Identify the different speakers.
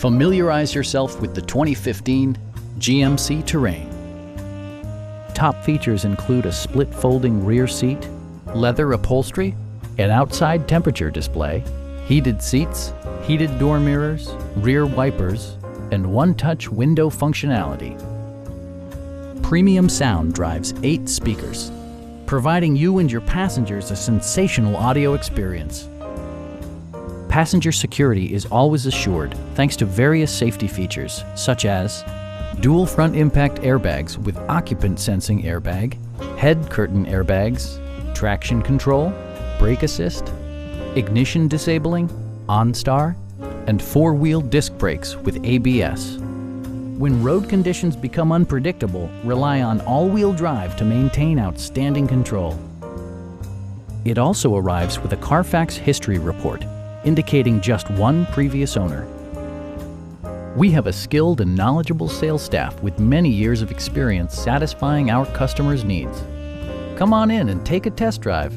Speaker 1: Familiarize yourself with the 2015 GMC Terrain. Top features include a split folding rear seat, leather upholstery, an outside temperature display, heated seats, heated door mirrors, rear wipers, and one-touch window functionality. Premium sound drives 8 speakers, providing you and your passengers a sensational audio experience. Passenger security is always assured thanks to various safety features such as dual front impact airbags with occupant sensing airbag, head curtain airbags, traction control, brake assist, ignition disabling, OnStar, and 4-wheel disc brakes with ABS. When road conditions become unpredictable, rely on all-wheel drive to maintain outstanding control. It also arrives with a Carfax history report, indicating just one previous owner. We have a skilled and knowledgeable sales staff with many years of experience satisfying our customers' needs. Come on in and take a test drive.